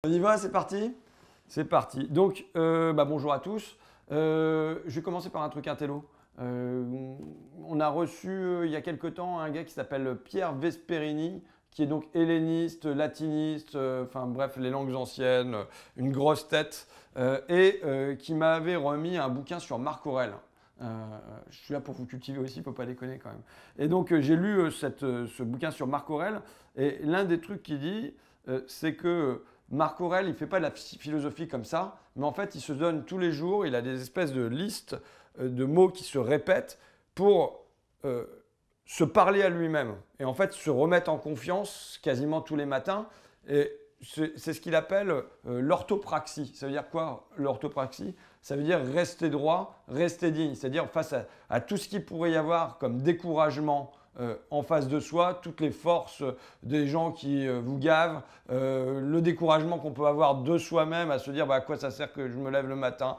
On y va, c'est parti? C'est parti. Donc, bonjour à tous. Je vais commencer par un truc intello. On a reçu il y a quelque temps un gars qui s'appelle Pierre Vesperini, qui est donc helléniste, latiniste, enfin bref, les langues anciennes, une grosse tête, qui m'avait remis un bouquin sur Marc Aurèle. Je suis là pour vous cultiver aussi, il ne faut pas déconner quand même. Et donc j'ai lu ce bouquin sur Marc Aurèle, et l'un des trucs qu'il dit, c'est que Marc Aurèle, il ne fait pas de la philosophie comme ça, mais en fait, il se donne tous les jours, il a des espèces de listes de mots qui se répètent pour se parler à lui-même et en fait se remettre en confiance quasiment tous les matins. Et c'est ce qu'il appelle l'orthopraxie. Ça veut dire quoi, l'orthopraxie? Ça veut dire rester droit, rester digne. C'est-à-dire face à tout ce qu'il pourrait y avoir comme découragement en face de soi, toutes les forces des gens qui vous gavent, le découragement qu'on peut avoir de soi-même à se dire à quoi ça sert que je me lève le matin,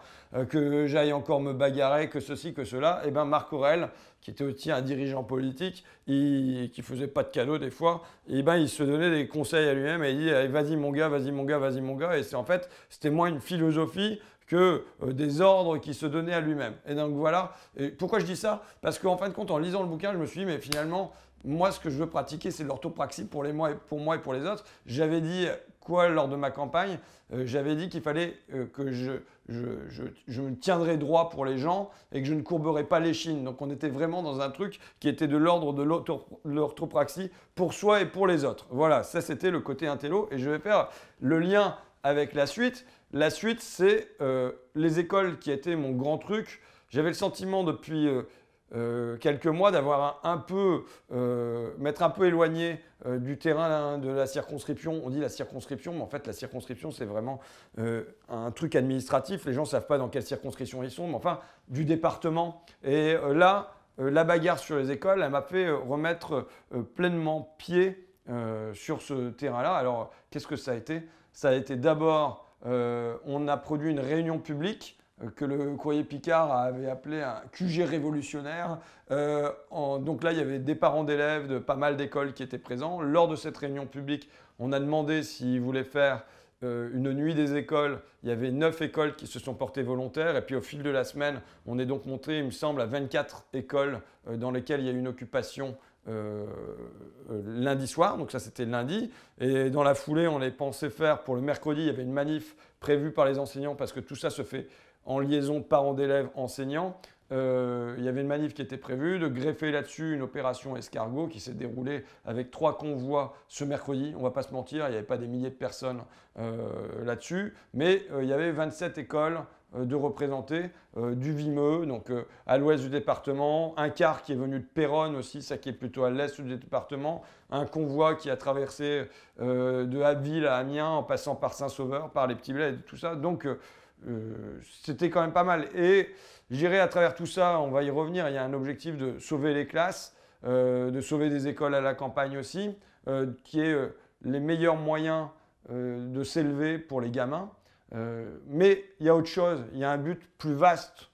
que j'aille encore me bagarrer, que ceci, que cela. Et bien Marc Aurèle, qui était aussi un dirigeant politique, qui ne faisait pas de cadeaux des fois, et ben il se donnait des conseils à lui-même et il dit vas-y mon gars, vas-y mon gars, vas-y mon gars. Et c'est en fait, c'était moins une philosophie que des ordres qui se donnaient à lui-même. Et donc voilà. Et pourquoi je dis ça? Parce qu'en fin de compte, en lisant le bouquin, je me suis dit, mais finalement, moi, ce que je veux pratiquer, c'est l'orthopraxie pour moi et pour les autres. J'avais dit quoi lors de ma campagne? J'avais dit qu'il fallait que je me tiendrais droit pour les gens et que je ne courberais pas l'échine. Donc on était vraiment dans un truc qui était de l'ordre de l'orthopraxie pour soi et pour les autres. Voilà, ça c'était le côté intello. Et je vais faire le lien avec la suite. La suite, c'est les écoles qui étaient mon grand truc. J'avais le sentiment depuis quelques mois d'avoir m'être un peu éloigné du terrain de la circonscription. On dit la circonscription, mais en fait la circonscription c'est vraiment un truc administratif. Les gens ne savent pas dans quelle circonscription ils sont, mais enfin du département. Et là, la bagarre sur les écoles, elle m'a fait remettre pleinement pied sur ce terrain-là. Alors qu'est-ce que ça a été? Ça a été d'abord, on a produit une réunion publique que le Courrier Picard avait appelé un QG révolutionnaire. Donc là, il y avait des parents d'élèves de pas mal d'écoles qui étaient présents. Lors de cette réunion publique, on a demandé s'ils voulaient faire une nuit des écoles. Il y avait 9 écoles qui se sont portées volontaires. Et puis au fil de la semaine, on est donc monté, il me semble, à 24 écoles dans lesquelles il y a eu une occupation lundi soir, donc ça c'était lundi, et dans la foulée on avait pensé faire pour le mercredi, il y avait une manif prévue par les enseignants parce que tout ça se fait en liaison parents d'élèves enseignants. Il y avait une manif qui était prévue, de greffer là-dessus une opération escargot qui s'est déroulée avec 3 convois ce mercredi. On ne va pas se mentir, il n'y avait pas des milliers de personnes là-dessus, mais il y avait 27 écoles de représenter du Vimeux, donc à l'ouest du département, un quart qui est venu de Péronne aussi, ça qui est plutôt à l'est du département, un convoi qui a traversé de Abbeville à Amiens en passant par Saint-Sauveur, par les petits bleds et tout ça. Donc c'était quand même pas mal. Et je dirais à travers tout ça, on va y revenir, il y a un objectif de sauver les classes, de sauver des écoles à la campagne aussi, qui est les meilleurs moyens de s'élever pour les gamins. Mais il y a autre chose, il y a un but plus vaste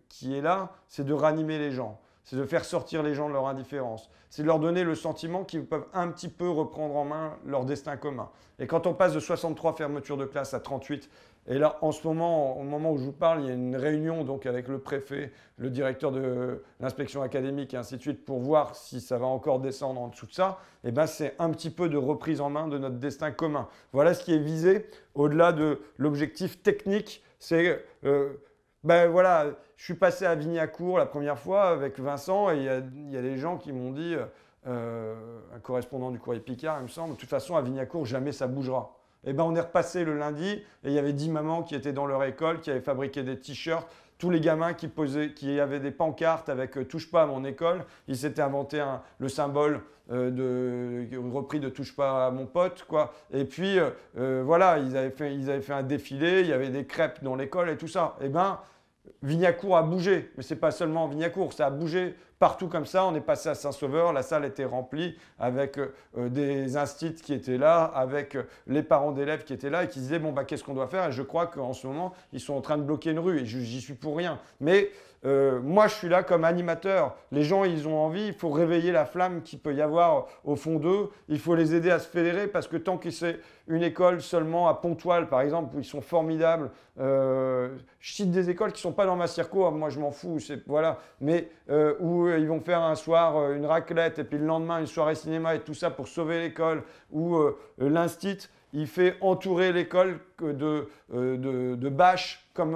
qui est là, c'est de ranimer les gens, c'est de faire sortir les gens de leur indifférence, c'est de leur donner le sentiment qu'ils peuvent un petit peu reprendre en main leur destin commun. Et quand on passe de 63 fermetures de classe à 38, et là en ce moment, au moment où je vous parle, il y a une réunion donc avec le préfet, le directeur de l'inspection académique et ainsi de suite pour voir si ça va encore descendre en dessous de ça, et ben c'est un petit peu de reprise en main de notre destin commun. Voilà ce qui est visé au-delà de l'objectif technique, c'est voilà, je suis passé à Vignacourt la première fois avec Vincent et il y a des gens qui m'ont dit, un correspondant du Courrier Picard, il me semble, de toute façon à Vignacourt, jamais ça bougera. Et ben on est repassé le lundi et il y avait 10 mamans qui étaient dans leur école, qui avaient fabriqué des t-shirts. Tous les gamins qui avaient des pancartes avec touche pas à mon école, ils s'étaient inventé le symbole repris de touche pas à mon pote, quoi. Et puis voilà, ils avaient fait un défilé, il y avait des crêpes dans l'école et tout ça. Et ben Vignacourt a bougé, mais c'est pas seulement Vignacourt, ça a bougé partout comme ça. On est passé à Saint-Sauveur, la salle était remplie avec des instits qui étaient là, avec les parents d'élèves qui étaient là et qui disaient bon bah qu'est-ce qu'on doit faire? Et je crois qu'en ce moment ils sont en train de bloquer une rue et j'y suis pour rien. Mais moi je suis là comme animateur. Les gens ils ont envie, il faut réveiller la flamme qu'il peut y avoir au fond d'eux. Il faut les aider à se fédérer parce que tant que c'est une école seulement à Pontoise par exemple où ils sont formidables. Je cite des écoles qui ne sont pas dans ma circo, hein, moi je m'en fous, voilà. Mais où ils vont faire un soir une raclette et puis le lendemain une soirée cinéma et tout ça pour sauver l'école, où l'instit il fait entourer l'école de bâches comme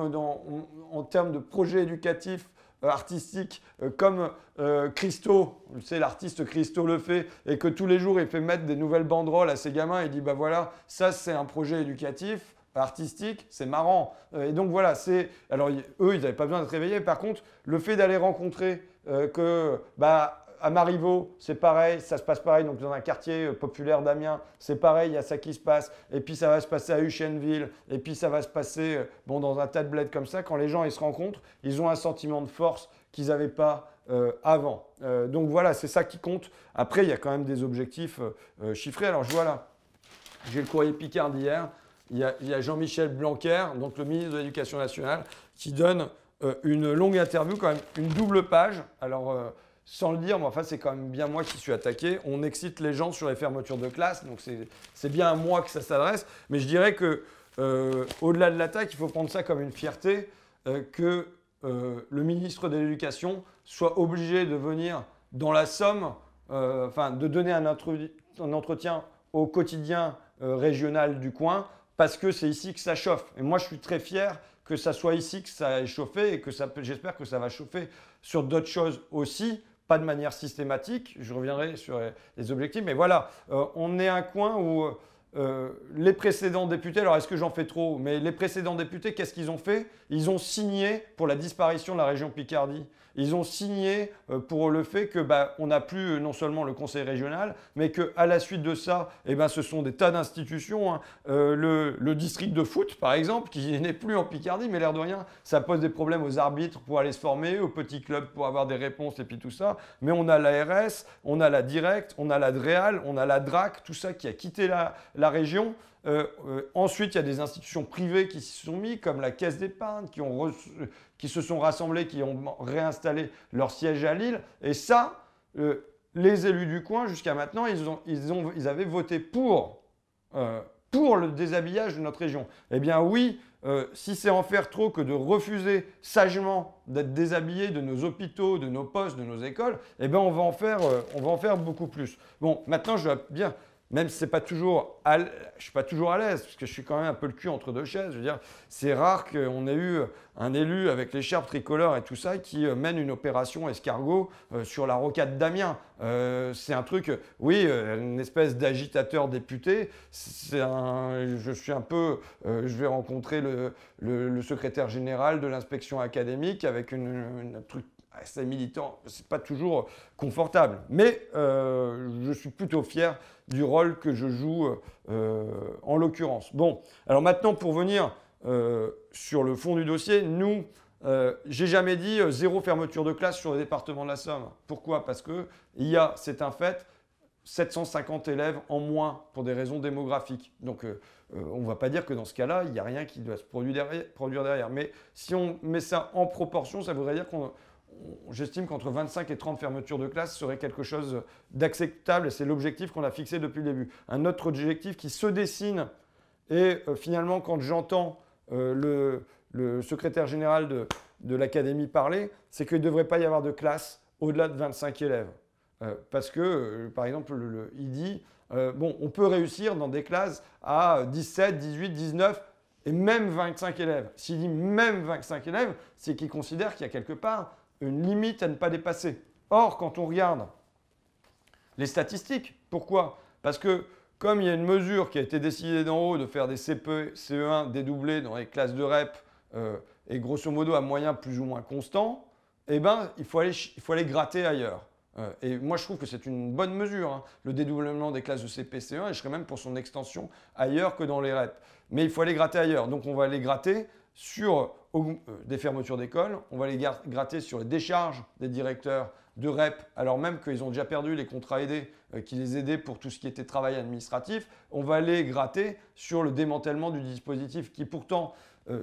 en termes de projet éducatif artistique comme Christo, c'est l'artiste Christo le fait et que tous les jours il fait mettre des nouvelles banderoles à ses gamins et il dit bah voilà, ça c'est un projet éducatif artistique, c'est marrant. Et donc voilà, alors eux, ils n'avaient pas besoin d'être réveillés. Par contre, le fait d'aller rencontrer à Marivaux, c'est pareil, ça se passe pareil. Donc dans un quartier populaire d'Amiens, c'est pareil, il y a ça qui se passe. Et puis ça va se passer à Huchenville. Et puis ça va se passer dans un tas de bleds comme ça. Quand les gens ils se rencontrent, ils ont un sentiment de force qu'ils n'avaient pas avant. Donc voilà, c'est ça qui compte. Après, il y a quand même des objectifs chiffrés. Alors je vois là, j'ai le courrier Picard d'hier. Il y a Jean-Michel Blanquer, donc le ministre de l'Éducation nationale, qui donne une longue interview, quand même une double page. Alors, sans le dire, mais enfin, c'est quand même bien moi qui suis attaqué. On excite les gens sur les fermetures de classe, donc c'est bien à moi que ça s'adresse. Mais je dirais que au-delà de l'attaque, il faut prendre ça comme une fierté que le ministre de l'Éducation soit obligé de venir dans la Somme, de donner un entretien au quotidien régional du coin, parce que c'est ici que ça chauffe. Et moi, je suis très fier que ça soit ici que ça ait chauffé et que j'espère que ça va chauffer sur d'autres choses aussi, pas de manière systématique. Je reviendrai sur les objectifs. Mais voilà, on est un coin où les précédents députés, alors est-ce que j'en fais trop? Mais les précédents députés, qu'est-ce qu'ils ont fait? Ils ont signé pour la disparition de la région Picardie. Ils ont signé pour le fait que on n'a plus non seulement le conseil régional, mais qu'à la suite de ça, ce sont des tas d'institutions. Hein. Le district de foot, par exemple, qui n'est plus en Picardie, mais l'air de rien, ça pose des problèmes aux arbitres pour aller se former, aux petits clubs pour avoir des réponses et puis tout ça. Mais on a l'ARS, on a la Direct, on a la DREAL, on a la DRAC, tout ça qui a quitté la région. Ensuite, il y a des institutions privées qui s'y sont mis, comme la Caisse d'épargne, qui se sont rassemblées, qui ont réinstallé leur siège à Lille. Et ça, les élus du coin, jusqu'à maintenant, ils avaient voté pour le déshabillage de notre région. Eh bien oui, si c'est en faire trop que de refuser sagement d'être déshabillé de nos hôpitaux, de nos postes, de nos écoles, on va en faire beaucoup plus. Bon, maintenant, je dois bien... Même si je ne suis pas toujours à l'aise, parce que je suis quand même un peu le cul entre deux chaises. Je veux dire, c'est rare qu'on ait eu un élu avec l'écharpe tricolore et tout ça qui mène une opération escargot sur la rocade d'Amiens. C'est un truc, oui, une espèce d'agitateur député. Je vais rencontrer le secrétaire général de l'inspection académique avec un truc assez militant. C'est pas toujours confortable. Mais je suis plutôt fier du rôle que je joue en l'occurrence. Bon, alors maintenant pour venir sur le fond du dossier, nous, j'ai jamais dit zéro fermeture de classe sur le département de la Somme. Pourquoi? Parce que c'est un fait, 750 élèves en moins pour des raisons démographiques. Donc on ne va pas dire que dans ce cas-là, il n'y a rien qui doit se produire derrière. Mais si on met ça en proportion, ça voudrait dire j'estime qu'entre 25 et 30 fermetures de classe serait quelque chose d'acceptable et c'est l'objectif qu'on a fixé depuis le début. Un autre objectif qui se dessine et finalement quand j'entends le secrétaire général de l'académie parler, c'est qu'il ne devrait pas y avoir de classe au-delà de 25 élèves. Parce que, par exemple, il dit, on peut réussir dans des classes à 17, 18, 19 et même 25 élèves. S'il dit même 25 élèves, c'est qu'il considère qu'il y a quelque part une limite à ne pas dépasser. Or, quand on regarde les statistiques, pourquoi? Parce que comme il y a une mesure qui a été décidée d'en haut de faire des CPE, CE1 dédoublés dans les classes de REP et grosso modo à moyens plus ou moins constants, il faut aller gratter ailleurs. Et moi, je trouve que c'est une bonne mesure, hein, le dédoublement des classes de CP, CE1, et je serais même pour son extension ailleurs que dans les REP. Mais il faut aller gratter ailleurs. Donc, on va aller gratter sur des fermetures d'écoles, on va les gratter sur les décharges des directeurs de REP, alors même qu'ils ont déjà perdu les contrats aidés qui les aidaient pour tout ce qui était travail administratif. On va les gratter sur le démantèlement du dispositif qui pourtant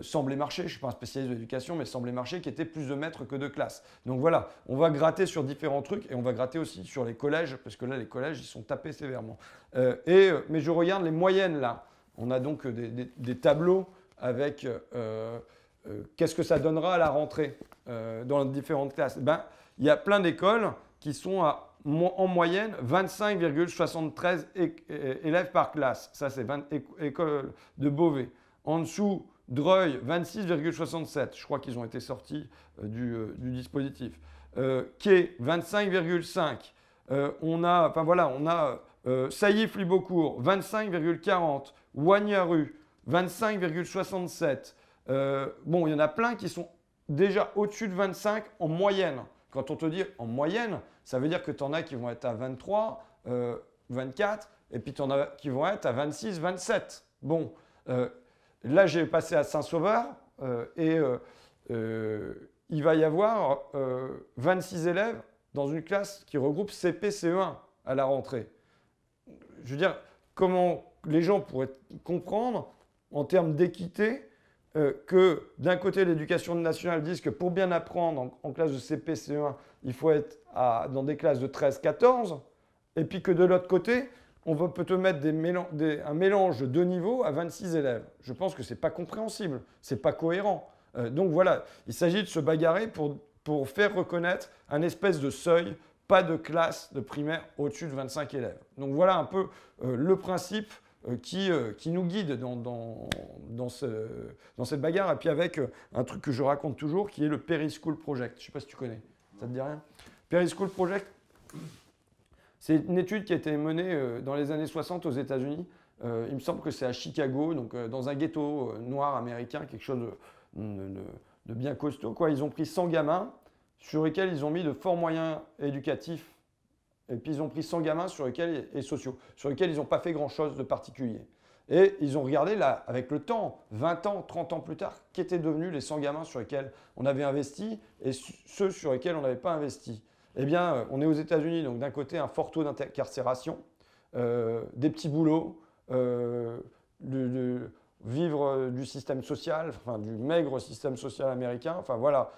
semblait marcher, je ne suis pas un spécialiste de l'éducation, mais semblait marcher, qui était plus de maîtres que de classes. Donc voilà, on va gratter sur différents trucs et on va gratter aussi sur les collèges, parce que là, les collèges, ils sont tapés sévèrement. Mais je regarde les moyennes là. On a donc des tableaux avec qu'est-ce que ça donnera à la rentrée dans les différentes classes. Ben, il y a plein d'écoles qui sont en moyenne 25,73 élèves par classe. Ça, c'est école de Beauvais. En dessous, Dreuil, 26,67. Je crois qu'ils ont été sortis du dispositif. Quai, 25,5. On a Sailly-Flibeaucourt, 25,40. Wagnaru, 25,67. Bon, il y en a plein qui sont déjà au-dessus de 25 en moyenne. Quand on te dit en moyenne, ça veut dire que tu en as qui vont être à 23, 24, et puis tu en as qui vont être à 26, 27. Bon, là j'ai passé à Saint-Sauveur, et il va y avoir 26 élèves dans une classe qui regroupe CP, CE1 à la rentrée. Je veux dire, comment les gens pourraient comprendre en termes d'équité que d'un côté l'éducation nationale dise que pour bien apprendre en classe de CP, CE1, il faut être dans des classes de 13, 14, et puis que de l'autre côté, on peut te mettre un mélange de deux niveaux à 26 élèves. Je pense que ce n'est pas compréhensible, ce n'est pas cohérent. Donc voilà, il s'agit de se bagarrer pour faire reconnaître un espèce de seuil, pas de classe de primaire au-dessus de 25 élèves. Donc voilà un peu le principe qui nous guide dans cette bagarre. Et puis avec un truc que je raconte toujours qui est le Perischool Project. Je ne sais pas si tu connais, ça te dit rien? Perischool Project, c'est une étude qui a été menée dans les années 60 aux États-Unis. Il me semble que c'est à Chicago, donc dans un ghetto noir américain, quelque chose de bien costaud, quoi. Ils ont pris 100 gamins sur lesquels ils ont mis de forts moyens éducatifs. Et puis ils ont pris 100 gamins et sociaux, sur lesquels ils n'ont pas fait grand-chose de particulier. Et ils ont regardé, là, avec le temps, 20 ans, 30 ans plus tard, qu'étaient devenus les 100 gamins sur lesquels on avait investi et ceux sur lesquels on n'avait pas investi. Eh bien, on est aux États-Unis, donc d'un côté, un fort taux d'incarcération, des petits boulots, vivre du système social, enfin du maigre système social américain, enfin voilà,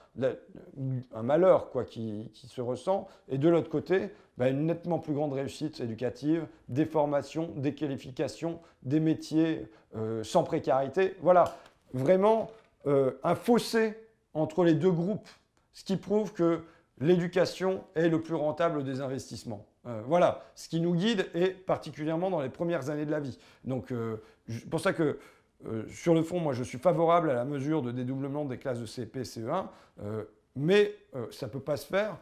un malheur quoi, qui se ressent. Et de l'autre côté, une nettement plus grande réussite éducative, des formations, des qualifications, des métiers sans précarité. Voilà, vraiment un fossé entre les deux groupes, ce qui prouve que l'éducation est le plus rentable des investissements. Voilà, ce qui nous guide, et particulièrement dans les premières années de la vie. Donc, c'est pour ça que sur le fond, moi, je suis favorable à la mesure de dédoublement des classes de CP, CE1, mais ça ne peut pas se faire,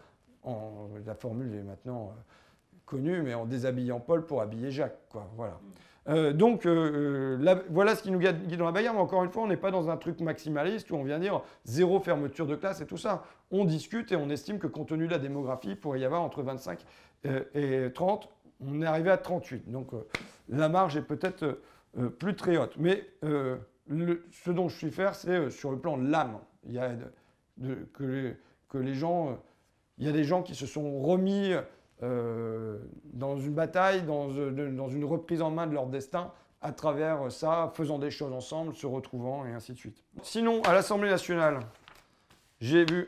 la formule est maintenant connue, mais en déshabillant Paul pour habiller Jacques, quoi, voilà. Donc, voilà ce qui nous guide dans la bagarre, mais encore une fois, on n'est pas dans un truc maximaliste où on vient dire zéro fermeture de classe et tout ça. On discute et on estime que compte tenu de la démographie, il pourrait y avoir entre 25 et 30, on est arrivé à 38. Donc, la marge est peut-être plus très haute. Mais ce dont je suis fier, c'est sur le plan de l'âme. Il y a il y a des gens qui se sont remis dans une bataille, dans une reprise en main de leur destin, à travers ça, faisant des choses ensemble, se retrouvant, et ainsi de suite. Sinon, à l'Assemblée nationale, je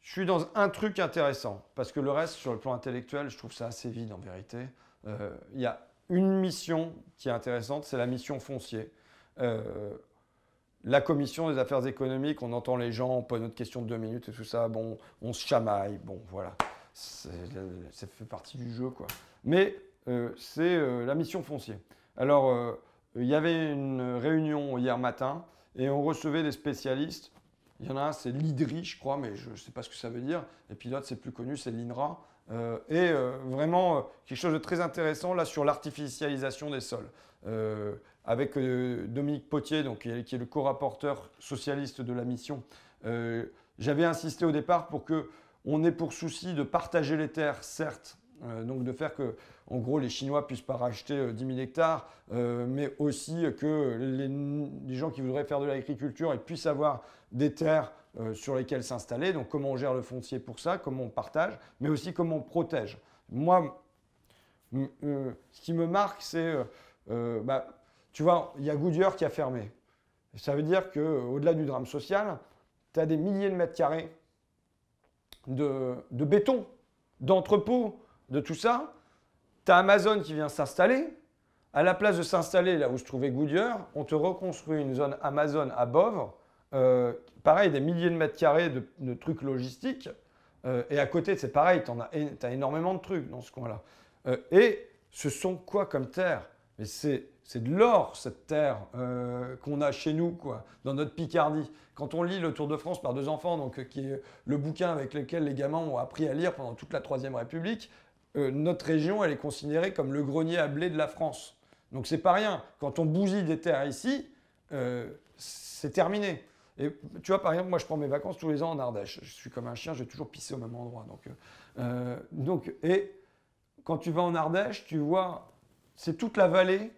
suis dans un truc intéressant, parce que le reste, sur le plan intellectuel, je trouve ça assez vide en vérité. Il y a une mission qui est intéressante, c'est la mission foncier. La commission des affaires économiques, on entend les gens, on pose notre question de 2 minutes et tout ça, bon, on se chamaille, bon, voilà. Ça fait partie du jeu, quoi. Mais c'est la mission foncier. Alors, il y avait une réunion hier matin et on recevait des spécialistes. Il y en a un, c'est l'IDRI, je crois, mais je ne sais pas ce que ça veut dire. Et puis l'autre, c'est plus connu, c'est l'INRA. Vraiment quelque chose de très intéressant là sur l'artificialisation des sols. Avec Dominique Potier, donc, qui est le co-rapporteur socialiste de la mission. J'avais insisté au départ pour qu'on ait pour souci de partager les terres, certes, Donc de faire que, en gros, les Chinois puissent pas racheter 10 000 hectares, mais aussi que les gens qui voudraient faire de l'agriculture ils puissent avoir des terres sur lesquelles s'installer. Donc comment on gère le foncier pour ça, comment on partage, mais aussi comment on protège. Moi, ce qui me marque, c'est, tu vois, il y a Goodyear qui a fermé. Ça veut dire qu'au-delà du drame social, tu as des milliers de mètres carrés de béton, d'entrepôts, de tout ça. Tu as Amazon qui vient s'installer. À la place de s'installer là où se trouvait Goodyear, on te reconstruit une zone Amazon à Bove. Pareil, des milliers de mètres carrés de trucs logistiques. Et à côté, c'est pareil, tu as énormément de trucs dans ce coin-là. Et ce sont quoi comme terre? Mais c'est de l'or, cette terre qu'on a chez nous, quoi, dans notre Picardie. Quand on lit Le Tour de France par deux enfants, donc, qui est le bouquin avec lequel les gamins ont appris à lire pendant toute la Troisième République, notre région, elle est considérée comme le grenier à blé de la France. Donc c'est pas rien. Quand on bousille des terres ici, c'est terminé. Et tu vois, par exemple, moi, je prends mes vacances tous les ans en Ardèche. Je suis comme un chien, je vais toujours pisser au même endroit. Et quand tu vas en Ardèche, tu vois, c'est toute la vallée.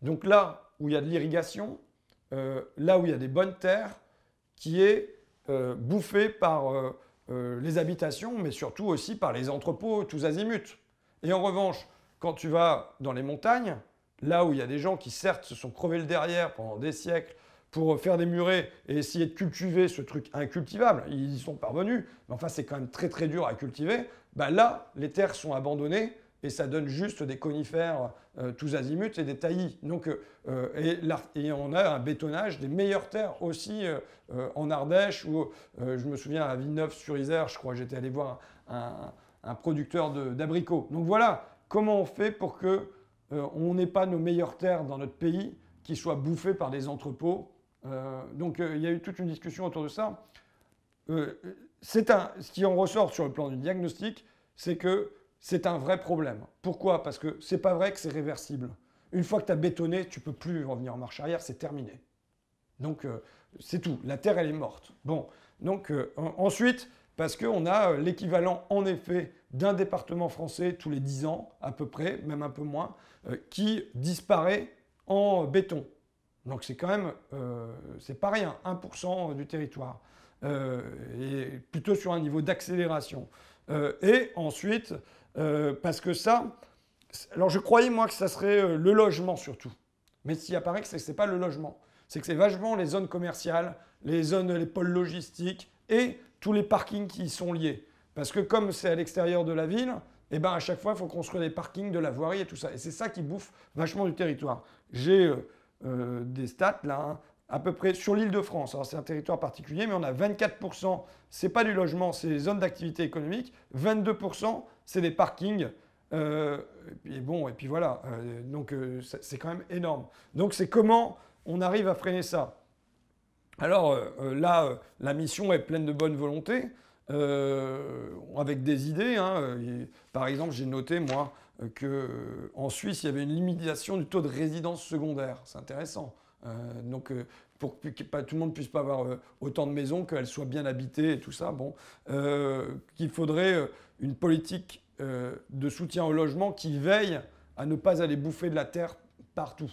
Donc là où il y a de l'irrigation, là où il y a des bonnes terres, qui est bouffée par les habitations, mais surtout aussi par les entrepôts tous azimuts. Et en revanche, quand tu vas dans les montagnes, là où il y a des gens qui certes se sont crevés le derrière pendant des siècles pour faire des murets et essayer de cultiver ce truc incultivable, ils y sont parvenus, mais enfin c'est quand même très très dur à cultiver, bah là les terres sont abandonnées et ça donne juste des conifères tous azimuts et des taillis. Donc, et on a un bétonnage des meilleures terres aussi en Ardèche, où je me souviens à Villeneuve-sur-Isère, je crois, j'étais allé voir un producteur d'abricots. Donc voilà, comment on fait pour que on n'ait pas nos meilleures terres dans notre pays qui soient bouffées par des entrepôts. Il y a eu toute une discussion autour de ça. Ce qui en ressort sur le plan du diagnostic, c'est que c'est un vrai problème. Pourquoi? Parce que c'est pas vrai que c'est réversible. Une fois que tu as bétonné, tu ne peux plus revenir en marche arrière, c'est terminé. Donc c'est tout, la terre elle est morte. Bon, donc ensuite, parce qu'on a l'équivalent en effet d'un département français tous les 10 ans, à peu près, même un peu moins, qui disparaît en béton. Donc c'est quand même, c'est pas rien, 1% du territoire. Et plutôt sur un niveau d'accélération. Et ensuite, parce que ça, alors je croyais moi que ça serait le logement surtout. Mais s'il apparaît que ce n'est pas le logement. C'est que c'est vachement les zones commerciales, les pôles logistiques et tous les parkings qui y sont liés. Parce que comme c'est à l'extérieur de la ville, et ben à chaque fois, il faut construire des parkings, de la voirie et tout ça. Et c'est ça qui bouffe vachement du territoire. J'ai des stats là, hein, à peu près sur l'Île-de-France. Alors c'est un territoire particulier, mais on a 24%, c'est pas du logement, c'est des zones d'activité économique. 22%, c'est des parkings. Et puis voilà. Donc c'est quand même énorme. Donc c'est comment on arrive à freiner ça. Alors là, la mission est pleine de bonne volonté, avec des idées. Hein. Par exemple, j'ai noté, moi, qu'en Suisse, il y avait une limitation du taux de résidence secondaire. C'est intéressant. Pour que pas, tout le monde ne puisse pas avoir autant de maisons, qu'elles soient bien habitées et tout ça, qu'il faudrait une politique de soutien au logement qui veille à ne pas aller bouffer de la terre partout.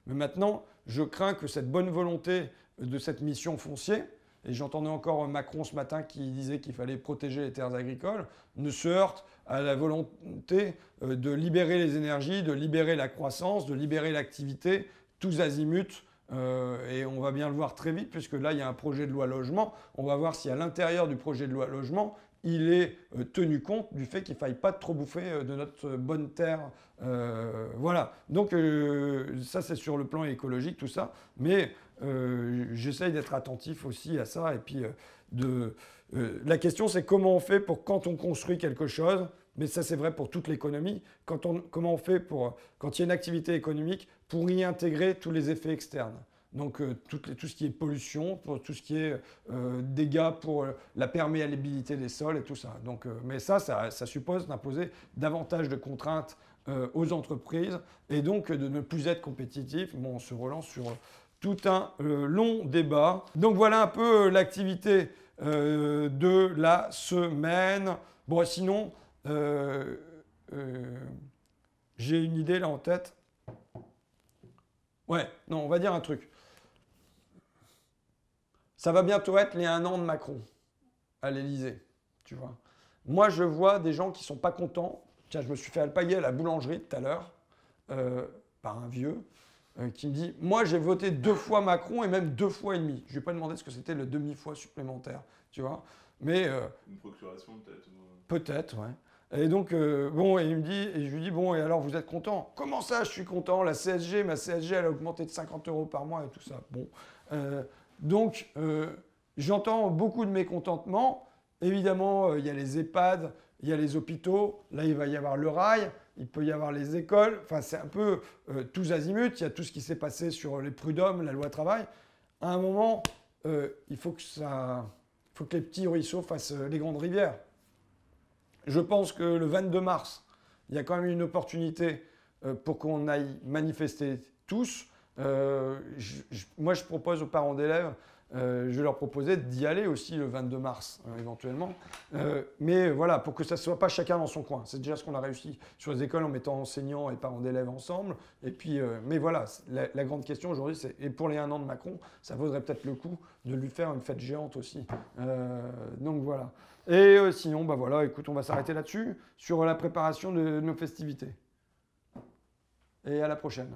Mais maintenant, je crains que cette bonne volonté de cette mission foncière, et j'entendais encore Macron ce matin qui disait qu'il fallait protéger les terres agricoles, ne se heurte à la volonté de libérer les énergies, de libérer la croissance, de libérer l'activité, tous azimuts. Et on va bien le voir très vite, puisque là, il y a un projet de loi logement. On va voir si à l'intérieur du projet de loi logement, il est tenu compte du fait qu'il ne faille pas trop bouffer de notre bonne terre. Voilà. Donc ça, c'est sur le plan écologique, tout ça. Mais j'essaye d'être attentif aussi à ça. Et puis, la question, c'est comment on fait pour quand on construit quelque chose, mais ça, c'est vrai pour toute l'économie, comment on fait quand il y a une activité économique pour y intégrer tous les effets externes. Donc tout ce qui est pollution, pour tout ce qui est dégâts pour la perméabilité des sols et tout ça. Donc, mais ça suppose d'imposer davantage de contraintes aux entreprises et donc de ne plus être compétitif. Bon, on se relance sur tout un long débat. Donc voilà un peu l'activité de la semaine. Bon, sinon, j'ai une idée là en tête. Ouais, non, on va dire un truc. Ça va bientôt être les 1 an de Macron à l'Élysée, tu vois. Moi, je vois des gens qui sont pas contents. Tiens, je me suis fait alpaguer à la boulangerie tout à l'heure par un vieux qui me dit « Moi, j'ai voté 2 fois Macron et même 2 fois et demi. » Je lui ai pas demandé ce que c'était le demi-fois supplémentaire, tu vois. Mais une procuration peut-être. peut-être, ouais. Et donc, bon, et il me dit, et je lui dis, bon, et alors vous êtes content? Comment ça, je suis content? La CSG, ma CSG, elle a augmenté de 50 € par mois et tout ça. Bon. Donc, j'entends beaucoup de mécontentement. Évidemment, il y a les EHPAD, il y a les hôpitaux. Là, il va y avoir le rail, il peut y avoir les écoles. Enfin, c'est un peu tous azimuts. Il y a tout ce qui s'est passé sur les prud'hommes, la loi travail. À un moment, il faut que les petits ruisseaux fassent les grandes rivières. Je pense que le 22 mars, il y a quand même une opportunité pour qu'on aille manifester tous. Moi, je propose aux parents d'élèves, je vais leur proposer d'y aller aussi le 22 mars, éventuellement. Mais voilà, pour que ça ne soit pas chacun dans son coin. C'est déjà ce qu'on a réussi sur les écoles en mettant enseignants et parents d'élèves ensemble. Et puis, mais voilà, la grande question aujourd'hui, c'est, et pour les 1 an de Macron, ça vaudrait peut-être le coup de lui faire une fête géante aussi. Donc voilà. Et sinon, bah voilà, écoute, on va s'arrêter là-dessus, sur la préparation de nos festivités. Et à la prochaine.